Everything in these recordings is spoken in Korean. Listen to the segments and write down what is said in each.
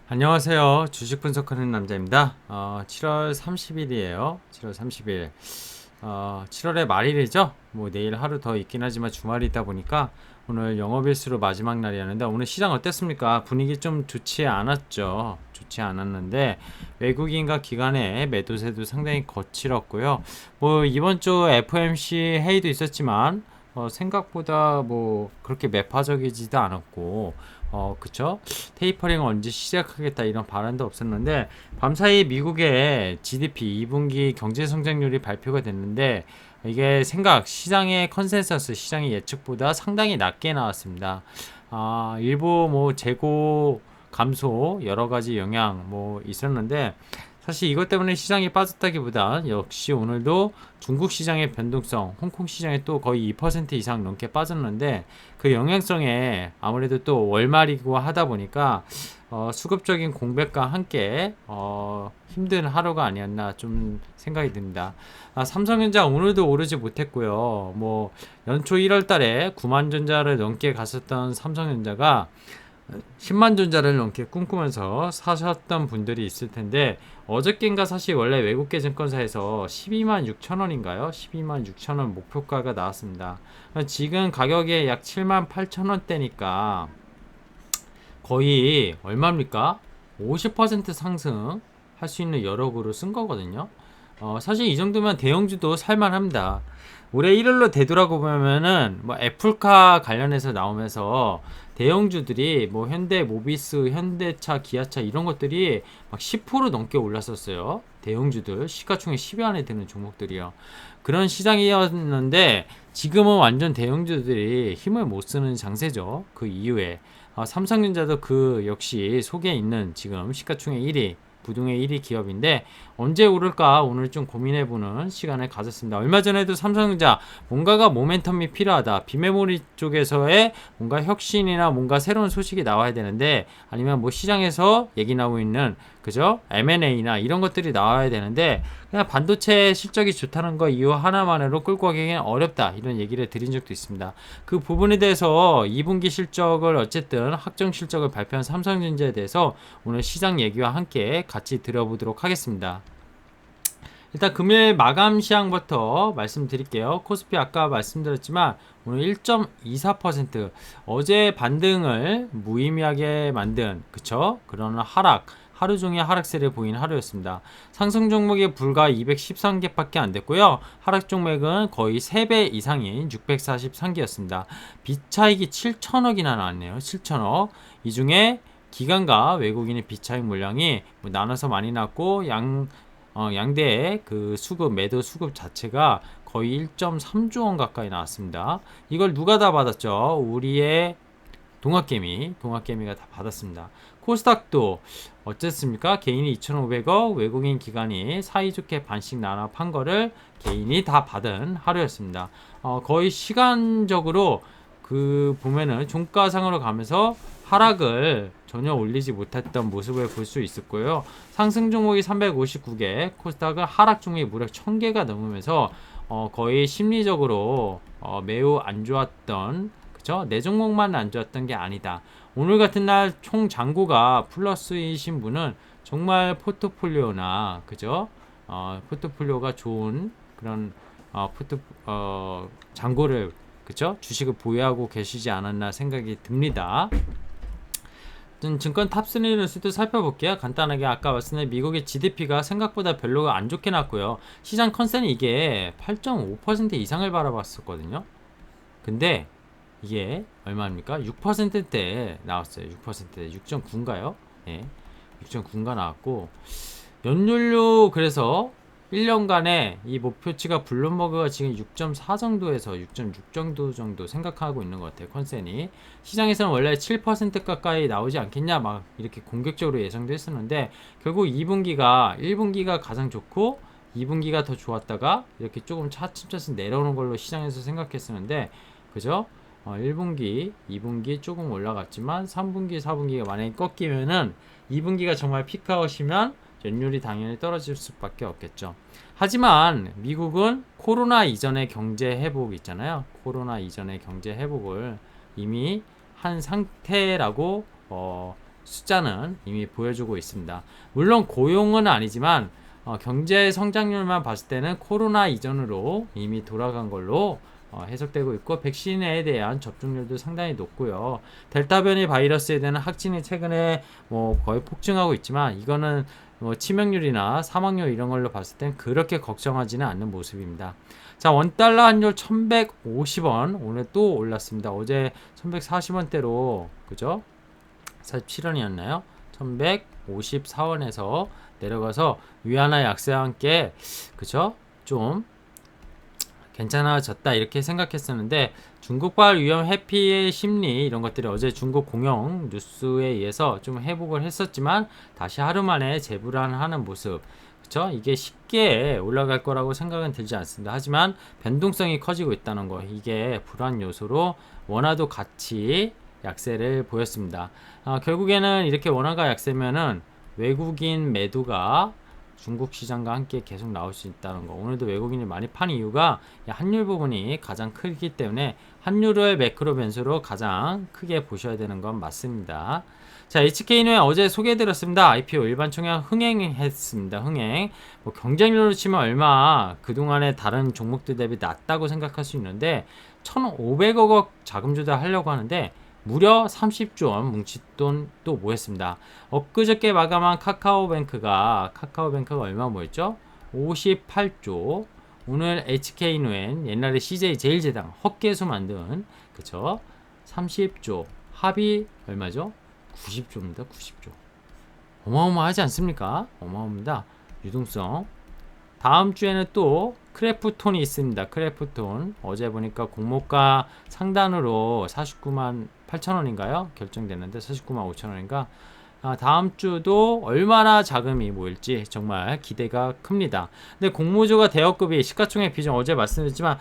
안녕하세요. 주식 분석하는 남자입니다. 7월 30일이에요. 7월 30일. 7월의 말일이죠. 뭐 내일 하루 더 있긴 하지만 주말이 있다 보니까 오늘 영업일수로 마지막 날이었는데 오늘 시장 어땠습니까? 분위기 좀 좋지 않았죠. 좋지 않았는데 외국인과 기관의 매도세도 상당히 거칠었고요. 뭐 이번 주 FOMC 회의도 있었지만 생각보다 뭐 그렇게 매파적이지도 않았고 그쵸? 테이퍼링 언제 시작하겠다 이런 발언도 없었는데 밤사이 미국의 GDP 2분기 경제 성장률이 발표가 됐는데 이게 시장의 컨센서스, 시장의 예측보다 상당히 낮게 나왔습니다. 일부 뭐 재고 감소 여러 가지 영향 뭐 있었는데 사실 이것 때문에 시장이 빠졌다기보다 역시 오늘도 중국 시장의 변동성, 홍콩 시장이 또 거의 2% 이상 넘게 빠졌는데 그 영향성에 아무래도 또 월말이고 하다 보니까 수급적인 공백과 함께 힘든 하루가 아니었나 좀 생각이 듭니다. 삼성전자 오늘도 오르지 못했고요. 뭐 연초 1월 달에 9만 전자를 넘게 갔었던 삼성전자가 10만 전자를 넘게 꿈꾸면서 사셨던 분들이 있을 텐데 어저께인가 사실 원래 외국계 증권사에서 12만 6천 원인가요? 12만 6천 원 목표가가 나왔습니다. 지금 가격이 약 7만 8천 원대니까 거의 얼마입니까? 50% 상승할 수 있는 여력으로 쓴 거거든요. 사실 이 정도면 대형주도 살만합니다. 올해 1월로 되돌아보면은 뭐 애플카 관련해서 나오면서 대형주들이 뭐 현대 모비스, 현대차, 기아차 이런 것들이 막 10% 넘게 올랐었어요. 대형주들 시가총액 10위 안에 드는 종목들이요. 그런 시장이었는데 지금은 완전 대형주들이 힘을 못 쓰는 장세죠. 그 이후에 삼성전자도 그 역시 속에 있는 지금 시가총액 1위 부동의 1위 기업인데 언제 오를까 오늘 좀 고민해보는 시간을 가졌습니다. 얼마 전에도 삼성전자 뭔가가 모멘텀이 필요하다. 비메모리 쪽에서의 뭔가 혁신이나 뭔가 새로운 소식이 나와야 되는데 아니면 뭐 시장에서 얘기 나오고 있는 그죠? M&A나 이런 것들이 나와야 되는데 그냥 반도체 실적이 좋다는 거 이유 하나만으로 끌고 가기는 어렵다 이런 얘기를 드린 적도 있습니다. 그 부분에 대해서 2분기 실적을 어쨌든 확정 실적을 발표한 삼성전자에 대해서 오늘 시장 얘기와 함께 같이 들어보도록 하겠습니다. 일단 금일 마감 시황부터 말씀드릴게요. 코스피 아까 말씀드렸지만 오늘 1.24% 어제 반등을 무의미하게 만든 그쵸? 그런 하루 종일 하락세를 보인 하루였습니다. 상승 종목이 불과 213개밖에 안 됐고요. 하락 종목은 거의 3배 이상인 643개였습니다. 빚차익이 7천억이나 나왔네요. 7천억. 이 중에 기관과 외국인의 빚차익 물량이 뭐 나눠서 많이 났고 양대의 그 수급 매도 수급 자체가 거의 1.3조 원 가까이 나왔습니다. 이걸 누가 다 받았죠? 우리의 동학개미가 다 받았습니다. 코스닥도 어쨌습니까? 개인이 2,500억, 외국인 기관이 사이좋게 반씩 나눠 판 거를 개인이 다 받은 하루였습니다. 거의 시간적으로 그 보면은 종가상으로 가면서 하락을 전혀 올리지 못했던 모습을 볼 수 있었고요. 상승 종목이 359개, 코스닥은 하락 종목이 무려 1000개가 넘으면서 거의 심리적으로 매우 안 좋았던 그쵸? 내 종목만 안 좋았던 게 아니다. 오늘 같은 날 총 잔고가 플러스이신 분은 정말 포트폴리오나 그죠? 포트폴리오가 좋은 그런 잔고를 그쵸? 주식을 보유하고 계시지 않았나 생각이 듭니다. 증권 탑3 뉴스도 살펴볼게요. 간단하게 아까 말씀드린 미국의 GDP가 생각보다 별로 안 좋게 났고요. 시장 컨센이 이게 8.5% 이상을 바라봤었거든요. 근데 이게 얼마입니까? 6%대 나왔어요. 6%대 6.9인가요? 예. 6.9가 나왔고 연율로 그래서 1년간에 이 목표치가 블룸버그가 지금 6.4 정도에서 6.6 정도 생각하고 있는 것 같아요. 컨센이 시장에서는 원래 7% 가까이 나오지 않겠냐 막 이렇게 공격적으로 예상도 했었는데 결국 2분기가 1분기가 가장 좋고 2분기가 더 좋았다가 이렇게 조금 차츰차츰 내려오는 걸로 시장에서 생각했었는데 그죠? 1분기, 2분기 조금 올라갔지만 3분기, 4분기가 만약에 꺾이면은 2분기가 정말 피크아웃이면 연율이 당연히 떨어질 수밖에 없겠죠. 하지만 미국은 코로나 이전의 경제 회복 있잖아요. 코로나 이전의 경제 회복을 이미 한 상태라고 숫자는 이미 보여주고 있습니다. 물론 고용은 아니지만 경제 성장률만 봤을 때는 코로나 이전으로 이미 돌아간 걸로 해석되고 있고 백신에 대한 접종률도 상당히 높고요. 델타 변이 바이러스에 대한 확진이 최근에 뭐 거의 폭증하고 있지만 이거는 뭐 치명률이나 사망률 이런 걸로 봤을 땐 그렇게 걱정하지는 않는 모습입니다. 자, 원달러 환율 1150원 오늘 또 올랐습니다. 어제 1140원대로 그죠? 47원이었나요? 1154원에서 내려가서 위안화 약세와 함께 그죠? 좀 괜찮아졌다 이렇게 생각했었는데 중국발 위험 회피의 심리 이런 것들이 어제 중국 공영 뉴스에 의해서 좀 회복을 했었지만 다시 하루 만에 재불안하는 모습 그쵸? 이게 쉽게 올라갈 거라고 생각은 들지 않습니다. 하지만 변동성이 커지고 있다는 거 이게 불안 요소로 원화도 같이 약세를 보였습니다. 결국에는 이렇게 원화가 약세면은 외국인 매도가 중국 시장과 함께 계속 나올 수 있다는 거. 오늘도 외국인이 많이 판 이유가 환율 부분이 가장 크기 때문에 환율을 매크로 변수로 가장 크게 보셔야 되는 건 맞습니다. 자, HK는 어제 소개해드렸습니다. IPO 일반 총량 흥행했습니다. 흥행. 뭐 경쟁률로 치면 얼마 그동안에 다른 종목들 대비 낮다고 생각할 수 있는데 1,500억 원 자금 조달하려고 하는데 무려 30조 원 뭉칫돈 또 모였습니다. 엊그저께 마감한 카카오뱅크가 얼마 모였죠? 58조. 오늘 HK노엔 옛날에 CJ 제일제당 헛개수 만든 그쵸? 30조. 합이 얼마죠? 90조입니다. 90조. 어마어마하지 않습니까? 어마어마합니다. 유동성. 다음 주에는 또 크래프톤이 있습니다. 크래프톤 어제 보니까 공모가 상단으로 49만 8천원인가요? 결정됐는데 49만 5천원인가? 다음 주도 얼마나 자금이 모일지 정말 기대가 큽니다. 근데 공모주가 대여급이 시가총액 비중 어제 말씀드렸지만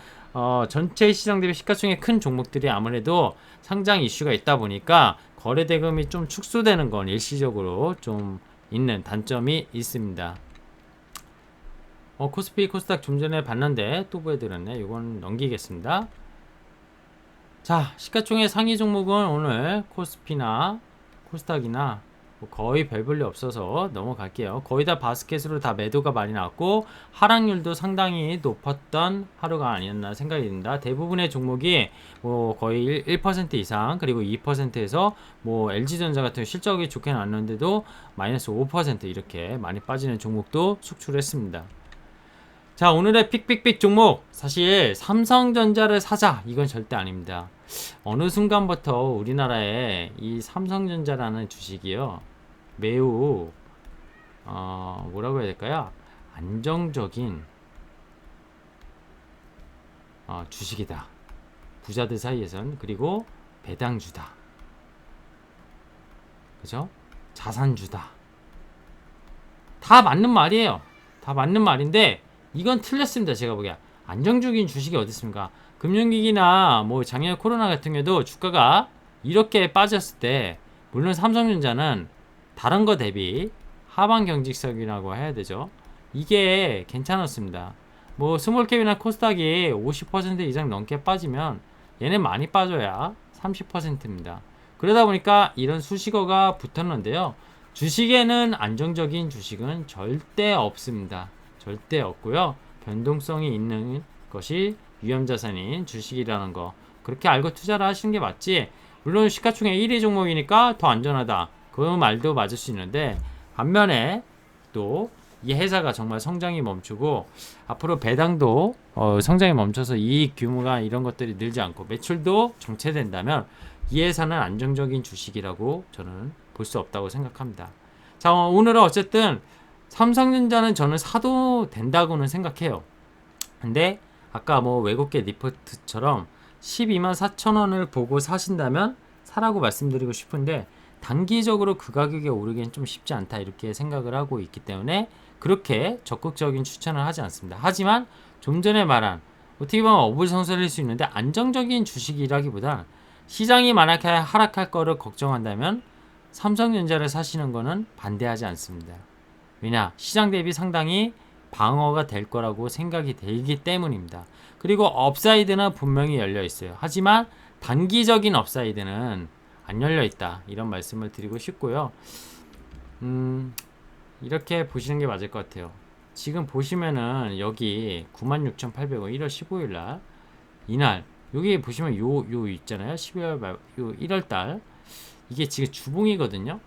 전체 시장 대비 시가총액 큰 종목들이 아무래도 상장 이슈가 있다 보니까 거래 대금이 좀 축소되는 건 일시적으로 좀 있는 단점이 있습니다. 코스피 코스닥 좀 전에 봤는데 또 보여드렸네. 이건 넘기겠습니다. 자, 시가총액 상위 종목은 오늘 코스피나 코스닥이나 뭐 거의 별 볼일 없어서 넘어갈게요. 거의 다 바스켓으로 다 매도가 많이 나왔고 하락률도 상당히 높았던 하루가 아니었나 생각이 듭니다. 대부분의 종목이 뭐 거의 1% 이상 그리고 2%에서 뭐 LG전자 같은 실적이 좋게 나왔는데도 마이너스 5% 이렇게 많이 빠지는 종목도 속출했습니다. 자, 오늘의 픽픽픽 종목 사실 삼성전자를 사자 이건 절대 아닙니다. 어느 순간부터 우리나라에 이 삼성전자라는 주식이요 매우 뭐라고 해야 될까요? 안정적인 주식이다. 부자들 사이에선. 그리고 배당주다. 그죠? 자산주다. 다 맞는 말이에요. 다 맞는 말인데 이건 틀렸습니다. 제가 보기에 안정적인 주식이 어디 있습니까? 금융위기나 뭐 작년 코로나 같은 경우도 주가가 이렇게 빠졌을 때 물론 삼성전자는 다른 거 대비 하방 경직성이라고 해야 되죠. 이게 괜찮았습니다. 뭐 스몰캡이나 코스닥이 50% 이상 넘게 빠지면 얘네 많이 빠져야 30%입니다. 그러다 보니까 이런 수식어가 붙었는데요. 주식에는 안정적인 주식은 절대 없습니다. 절대 없고요. 변동성이 있는 것이 위험자산인 주식이라는 거 그렇게 알고 투자를 하시는 게 맞지. 물론 시가총액 1위 종목이니까 더 안전하다 그 말도 맞을 수 있는데 반면에 또 이 회사가 정말 성장이 멈추고 앞으로 배당도 성장이 멈춰서 이익 규모가 이런 것들이 늘지 않고 매출도 정체된다면 이 회사는 안정적인 주식이라고 저는 볼 수 없다고 생각합니다. 자, 오늘은 어쨌든 삼성전자는 저는 사도 된다고는 생각해요. 근데 아까 뭐 외국계 리포트처럼 12만 4천 원을 보고 사신다면 사라고 말씀드리고 싶은데 단기적으로 그 가격에 오르기엔 좀 쉽지 않다 이렇게 생각을 하고 있기 때문에 그렇게 적극적인 추천을 하지 않습니다. 하지만 좀 전에 말한 어떻게 보면 어불성설일 수 있는데 안정적인 주식이라기보다 시장이 만약에 하락할 거를 걱정한다면 삼성전자를 사시는 거는 반대하지 않습니다. 왜냐? 시장 대비 상당히 방어가 될 거라고 생각이 되기 때문입니다. 그리고 업사이드는 분명히 열려 있어요. 하지만 단기적인 업사이드는 안 열려 있다. 이런 말씀을 드리고 싶고요. 이렇게 보시는 게 맞을 것 같아요. 지금 보시면은 여기 96,800원 1월 15일 날 이날 여기 보시면 요 있잖아요. 12월 말 요 1월 달 이게 지금 주봉이거든요.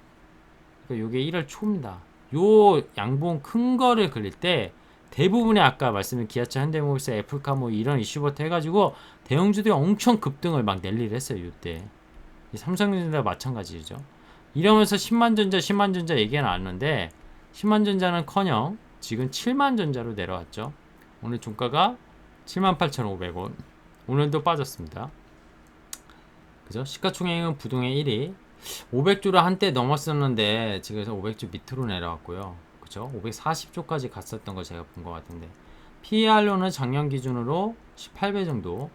그러니까 요게 1월 초입니다. 요 양봉 큰 거를 그릴 때 대부분의 아까 말씀드린 기아차, 현대모비스, 애플카 뭐 이런 이슈부터 해가지고 대형주들이 엄청 급등을 막 랠리를 했어요. 이때 삼성전자 마찬가지죠. 이러면서 10만전자 얘기가 나왔는데 10만전자는커녕 지금 7만전자로 내려왔죠. 오늘 종가가 78,500원. 오늘도 빠졌습니다. 그죠? 시가총액은 부동의 1위. 500조를 한때 넘었었는데 지금 500조 밑으로 내려왔고요. 그죠? 540조까지 갔었던 걸 제가 본 것 같은데 PER로는 작년 기준으로 18배 정도.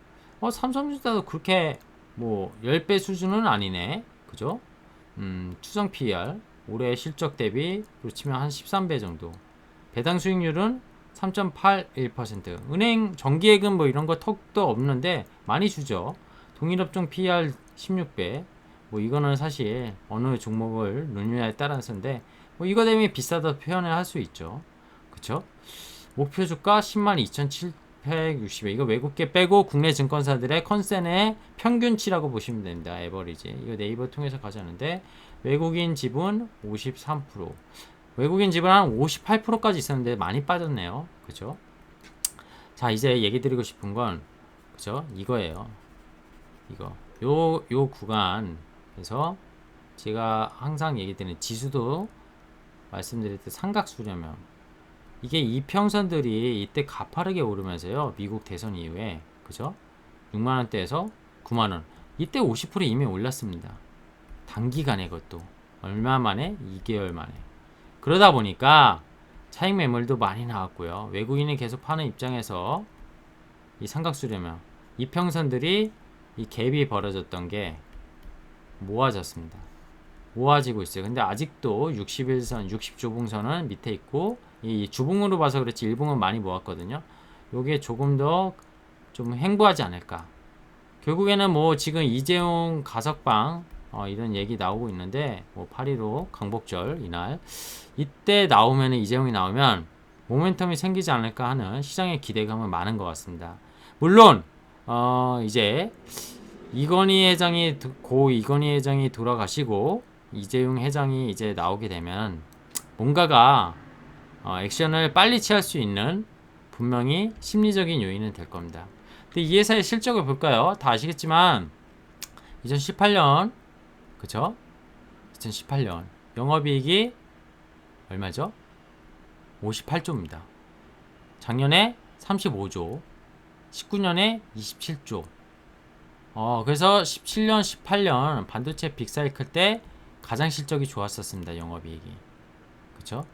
삼성전자도 그렇게 뭐 10배 수준은 아니네. 그죠? 추정 PER 올해 실적 대비 그렇지만 한 13배 정도. 배당 수익률은 3.81%. 은행 정기예금 뭐 이런 거 턱도 없는데 많이 주죠. 동일업종 PER 16배. 뭐 이거는 사실 어느 종목을 누느냐에 따라서인데 뭐 이거 때문에 비싸다 표현을 할 수 있죠. 그쵸? 목표 주가 102,760원. 이거 외국계 빼고 국내 증권사들의 컨센의 평균치라고 보시면 됩니다. 에버리지. 이거 네이버 통해서 가져왔는데 외국인 지분 53%. 외국인 지분 한 58%까지 있었는데 많이 빠졌네요. 그죠? 자, 이제 얘기 드리고 싶은 건 그죠? 이거예요. 이거. 요 구간에서 제가 항상 얘기 드리는 지수도 말씀드릴 때 삼각수렴형. 이게 이평선들이 이때 가파르게 오르면서요. 미국 대선 이후에 그죠? 6만원대에서 9만원. 이때 50% 이미 올랐습니다. 단기간에 그것도. 얼마 만에? 2개월 만에. 그러다 보니까 차익 매물도 많이 나왔고요. 외국인이 계속 파는 입장에서 이 삼각수렴형. 이평선들이 이 갭이 벌어졌던 게 모아졌습니다. 모아지고 있어요. 근데 아직도 60일선, 60주봉선은 밑에 있고 이 주봉으로 봐서 그렇지 일봉은 많이 모았거든요. 요게 조금 더 좀 횡보하지 않을까. 결국에는 뭐 지금 이재용 가석방 이런 얘기 나오고 있는데 뭐 8.15 광복절 이날 이때 나오면 이재용이 나오면 모멘텀이 생기지 않을까 하는 시장의 기대감은 많은 것 같습니다. 물론 이제 이건희 회장이 돌아가시고 이재용 회장이 이제 나오게 되면 뭔가가 액션을 빨리 취할 수 있는 분명히 심리적인 요인은 될 겁니다. 근데 이 회사의 실적을 볼까요? 다 아시겠지만 2018년 그쵸? 2018년 영업이익이 얼마죠? 58조입니다. 작년에 35조, 19년에 27조. 그래서 17년, 18년 반도체 빅사이클 때 가장 실적이 좋았었습니다. 영업이익이. 그쵸?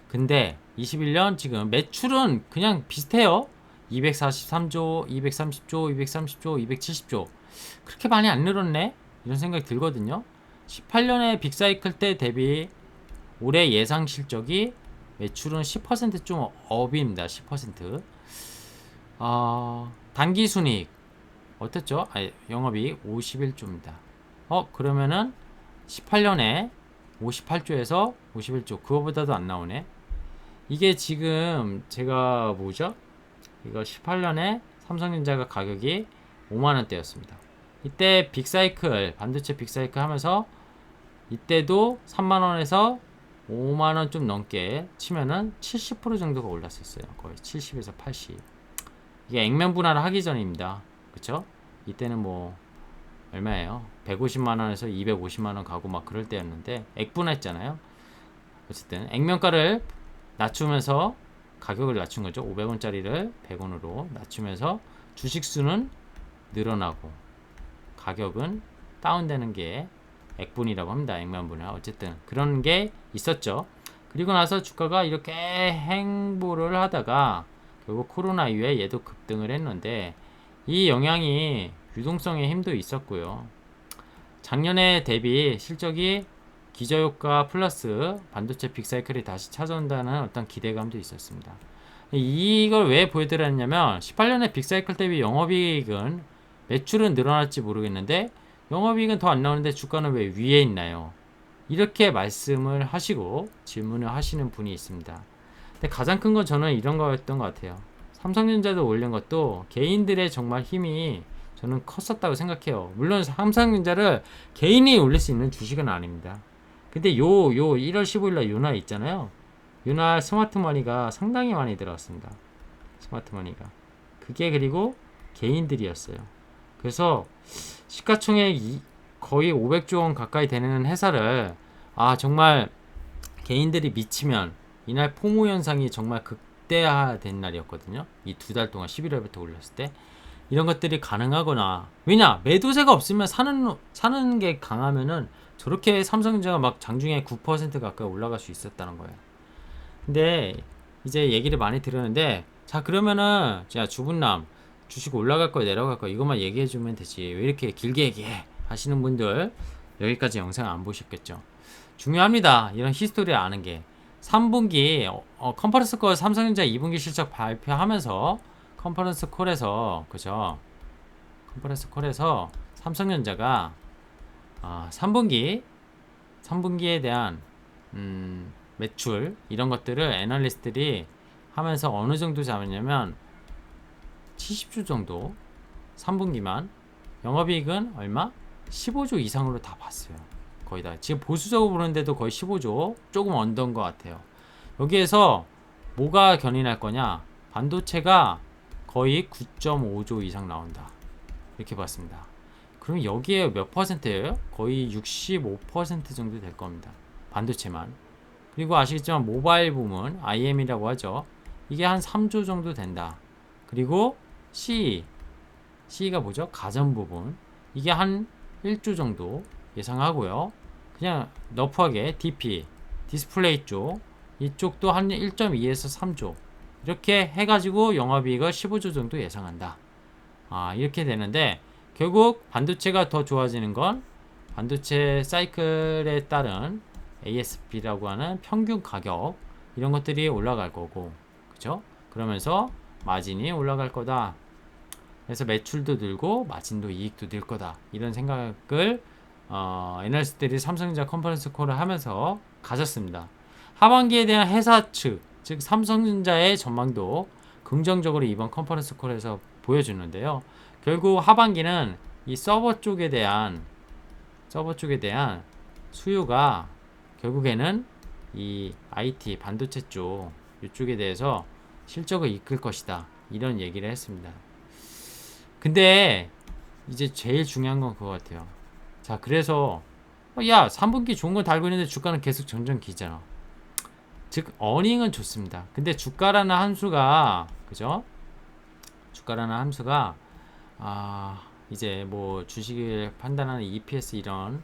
근데 21년 지금 매출은 그냥 비슷해요. 243조, 230조, 230조, 270조. 그렇게 많이 안 늘었네? 이런 생각이 들거든요. 18년에 빅사이클 때 대비 올해 예상 실적이 매출은 10%좀 업입니다. 10%. 단기순이익 어땠죠? 영업이익 51조입니다. 그러면은 18년에 58조에서 51조 그거보다도 안 나오네. 이게 지금 제가 뭐죠? 이거 18년에 삼성전자가 가격이 5만원대였습니다. 이때 빅사이클 반도체 빅사이클 하면서 이때도 3만원에서 5만원 좀 넘게 치면은 70% 정도가 올랐었어요. 거의 70에서 80. 이게 액면 분할을 하기 전입니다. 그쵸? 이때는 뭐 얼마예요? 150만원에서 250만원 가고 막 그럴 때였는데 액분했잖아요. 어쨌든 액면가를 낮추면서 가격을 낮춘 거죠. 500원짜리를 100원으로 낮추면서 주식수는 늘어나고 가격은 다운되는 게 액분이라고 합니다. 액면분할. 어쨌든 그런 게 있었죠. 그리고 나서 주가가 이렇게 행보를 하다가 결국 코로나 이후에 얘도 급등을 했는데 이 영향이 유동성의 힘도 있었고요. 작년에 대비 실적이 기저효과 플러스 반도체 빅사이클이 다시 찾아온다는 어떤 기대감도 있었습니다. 이걸 왜 보여드렸냐면 18년에 빅사이클 대비 영업이익은 매출은 늘어날지 모르겠는데 영업이익은 더 안 나오는데 주가는 왜 위에 있나요? 이렇게 말씀을 하시고 질문을 하시는 분이 있습니다. 근데 가장 큰 건 저는 이런 거였던 것 같아요. 삼성전자도 올린 것도 개인들의 정말 힘이 저는 컸었다고 생각해요. 물론 삼성전자를 개인이 올릴 수 있는 주식은 아닙니다. 근데 요 1월 15일날 요날 있잖아요. 요날 스마트머니가 상당히 많이 들어왔습니다. 스마트머니가. 그게 그리고 개인들이었어요. 그래서 시가총액 거의 500조 원 가까이 되는 회사를 정말 개인들이 미치면 이날 포모 현상이 정말 극대화된 날이었거든요. 이 2달 동안 11월부터 올렸을 때 이런 것들이 가능하거나 왜냐 매도세가 없으면 사는 게 강하면은 저렇게 삼성전자가 막 장중에 9% 가까이 올라갈 수 있었다는 거예요. 근데 이제 얘기를 많이 들었는데 자 그러면은 자 주분남 주식 올라갈 거야 내려갈 거야 이것만 얘기해 주면 되지 왜 이렇게 길게 얘기해 하시는 분들 여기까지 영상 안 보셨겠죠. 중요합니다. 이런 히스토리 아는 게 3분기 컨퍼런스 콜 삼성전자 2분기 실적 발표하면서 컨퍼런스 콜에서 그죠? 컨퍼런스 콜에서 삼성전자가 3분기에 대한 매출 이런 것들을 애널리스트들이 하면서 어느 정도 잡았냐면 70조 정도 3분기만 영업이익은 얼마? 15조 이상으로 다 봤어요. 거의 다 지금 보수적으로 보는데도 거의 15조 조금 언더인 것 같아요. 여기에서 뭐가 견인할 거냐 반도체가 거의 9.5조 이상 나온다 이렇게 봤습니다. 그럼 여기에 몇 퍼센트예요? 거의 65% 정도 될 겁니다. 반도체만. 그리고 아시겠지만 모바일 부문 IM이라고 하죠. 이게 한 3조 정도 된다. 그리고 CE가 뭐죠? 가전 부분 이게 한 1조 정도 예상하고요. 그냥 너프하게 DP 디스플레이 쪽 이쪽도 한 1.2에서 3조 이렇게 해가지고 영업이익을 15조 정도 예상한다. 이렇게 되는데 결국 반도체가 더 좋아지는 건 반도체 사이클에 따른 ASP라고 하는 평균 가격 이런 것들이 올라갈 거고 그죠? 그러면서 마진이 올라갈 거다. 그래서 매출도 늘고 마진도 이익도 늘 거다. 이런 생각을 애널리스트들이 삼성전자 컨퍼런스 콜을 하면서 가졌습니다. 하반기에 대한 회사 측, 즉 삼성전자의 전망도 긍정적으로 이번 컨퍼런스 콜에서 보여주는데요. 결국 하반기는 이 서버 쪽에 대한 수요가 결국에는 이 IT 반도체 쪽 이쪽에 대해서 실적을 이끌 것이다. 이런 얘기를 했습니다. 근데 이제 제일 중요한 건 그거 같아요. 자, 그래서 3분기 좋은 건 달고 있는데 주가는 계속 전전기잖아. 즉 어닝은 좋습니다. 근데 주가라는 함수가 그죠? 주가라는 함수가 이제 뭐 주식을 판단하는 EPS 이런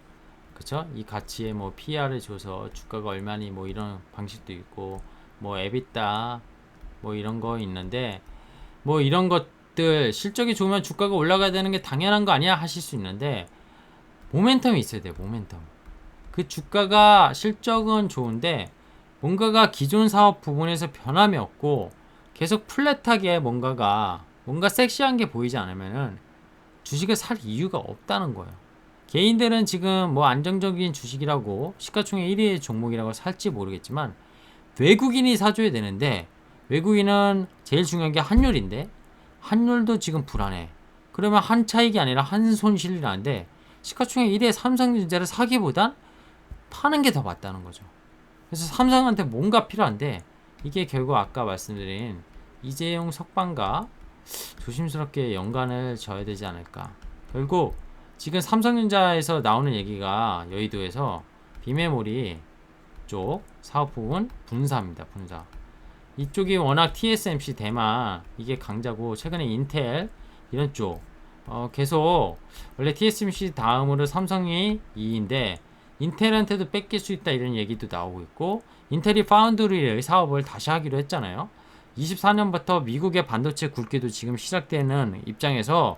그쵸? 이 가치에 뭐 PR을 줘서 주가가 얼마니 뭐 이런 방식도 있고 뭐 EBITDA 뭐 이런 거 있는데 뭐 이런 것들 실적이 좋으면 주가가 올라가야 되는 게 당연한 거 아니야 하실 수 있는데 모멘텀이 있어야 돼요. 모멘텀. 그 주가가 실적은 좋은데 뭔가가 기존 사업 부분에서 변함이 없고 계속 플랫하게 뭔가 섹시한 게 보이지 않으면은 주식을 살 이유가 없다는 거예요. 개인들은 지금 뭐 안정적인 주식이라고 시가총액 1위의 종목이라고 살지 모르겠지만 외국인이 사줘야 되는데 외국인은 제일 중요한 게 환율인데 환율도 지금 불안해. 그러면 한 차익이 아니라 한 손실이 나는데 시가총액 1위의 삼성전자를 사기보단 파는 게 더 맞다는 거죠. 그래서 삼성한테 뭔가 필요한데 이게 결국 아까 말씀드린 이재용 석방과 조심스럽게 연관을 져야 되지 않을까. 결국 지금 삼성전자에서 나오는 얘기가 여의도에서 비메모리 쪽 사업 부분 분사입니다. 분사. 이쪽이 워낙 TSMC 대만 이게 강자고 최근에 인텔 이런 쪽 계속 원래 TSMC 다음으로 삼성이 2인데 인텔한테도 뺏길 수 있다 이런 얘기도 나오고 있고 인텔이 파운드리 사업을 다시 하기로 했잖아요. 24년부터 미국의 반도체 굵기도 지금 시작되는 입장에서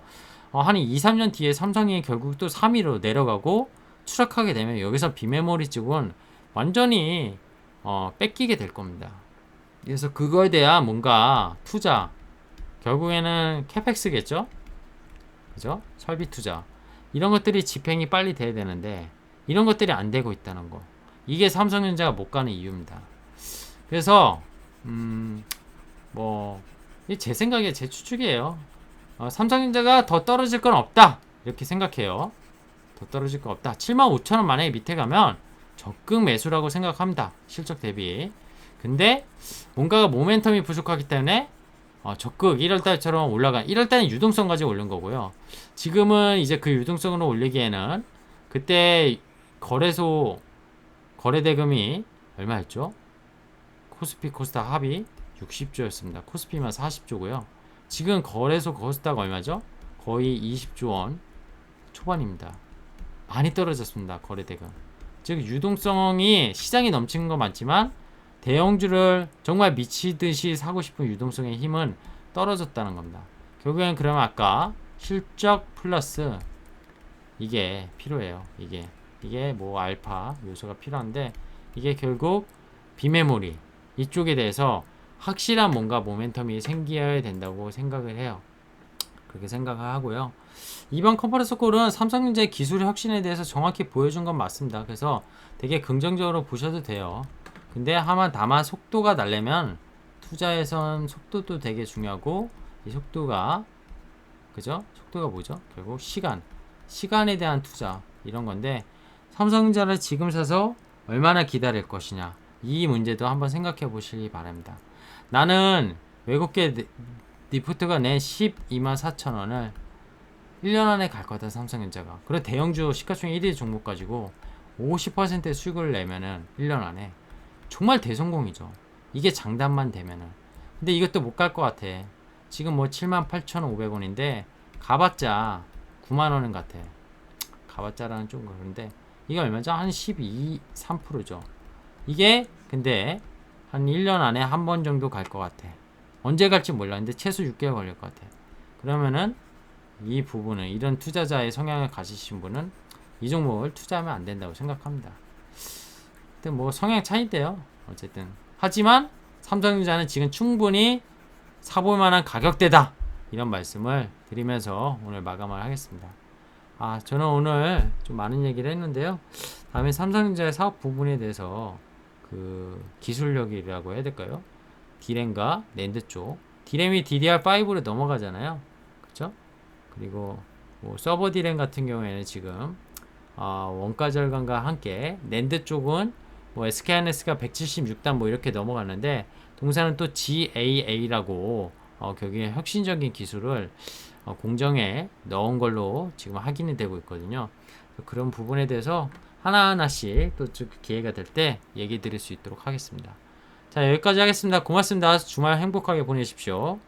한 2, 3년 뒤에 삼성이 결국 또 3위로 내려가고 추락하게 되면 여기서 비메모리 쪽은 완전히 뺏기게 될 겁니다. 그래서 그거에 대한 뭔가 투자 결국에는 캐펙스겠죠? 그죠? 설비 투자 이런 것들이 집행이 빨리 돼야 되는데 이런 것들이 안 되고 있다는 거. 이게 삼성전자가 못 가는 이유입니다. 그래서 뭐 제 생각에 제 추측이에요. 삼성전자가 더 떨어질 건 없다 이렇게 생각해요. 더 떨어질 건 없다. 75,000원 만약에 밑에 가면 적극 매수라고 생각합니다. 실적 대비. 근데 뭔가가 모멘텀이 부족하기 때문에 적극 1월달처럼 올라간 1월달은 유동성 가지고 올린 거고요. 지금은 이제 그 유동성으로 올리기에는 그때 거래소 거래대금이 얼마였죠? 코스피 코스닥 합이 60조였습니다. 코스피만 40조고요. 지금 거래소 코스닥 얼마죠? 거의 20조 원 초반입니다. 많이 떨어졌습니다. 거래대금. 즉 유동성이 시장이 넘치는 건 맞지만 대형주를 정말 미치듯이 사고 싶은 유동성의 힘은 떨어졌다는 겁니다. 결국엔 그러면 아까 실적 플러스 이게 필요해요. 이게 뭐 알파 요소가 필요한데 이게 결국 비메모리 이쪽에 대해서 확실한 뭔가 모멘텀이 생겨야 된다고 생각을 해요. 그렇게 생각을 하고요. 이번 컨퍼런스 콜은 삼성전자의 기술 혁신에 대해서 정확히 보여준 건 맞습니다. 그래서 되게 긍정적으로 보셔도 돼요. 근데 다만 속도가 날려면 투자에선 속도도 되게 중요하고 이 속도가 그죠? 속도가 뭐죠? 결국 시간에 대한 투자 이런 건데 삼성전자를 지금 사서 얼마나 기다릴 것이냐 이 문제도 한번 생각해 보시기 바랍니다. 나는 외국계 리포트가 낸 124,000원을 1년 안에 갈 거다 삼성전자가. 그리고 대형주 시가총액 1위 종목 가지고 50%의 수익을 내면은 1년 안에 정말 대성공이죠. 이게 장단만 되면은. 근데 이것도 못 갈 것 같아. 지금 뭐 78,500원인데 가봤자 9만원은 같아. 가봤자라는 좀 그런데 이게 얼마죠? 한 3%죠. 이게 근데 한 1년 안에 한 번 정도 갈 것 같아. 언제 갈지 몰랐는데 최소 6개월 걸릴 것 같아. 그러면은 이 부분은 이런 투자자의 성향을 가지신 분은 이 종목을 투자하면 안 된다고 생각합니다. 근데 뭐 성향 차이인데요. 어쨌든 하지만 삼성전자는 지금 충분히 사볼 만한 가격대다. 이런 말씀을 드리면서 오늘 마감을 하겠습니다. 저는 오늘 좀 많은 얘기를 했는데요. 다음에 삼성전자의 사업 부분에 대해서 그 기술력이라고 해야 될까요? D램과 낸드 쪽. D램이 DDR5로 넘어가잖아요. 그쵸? 그리고 뭐 서버 D램 같은 경우에는 지금 원가 절감과 함께 낸드 쪽은 뭐 SK하이닉스가 176단 뭐 이렇게 넘어가는데 동사는 또 GAA라고 거기에 혁신적인 기술을 공정에 넣은 걸로 지금 확인이 되고 있거든요. 그런 부분에 대해서 하나하나씩 또 기회가 될 때 얘기 드릴 수 있도록 하겠습니다. 자, 여기까지 하겠습니다. 고맙습니다. 주말 행복하게 보내십시오.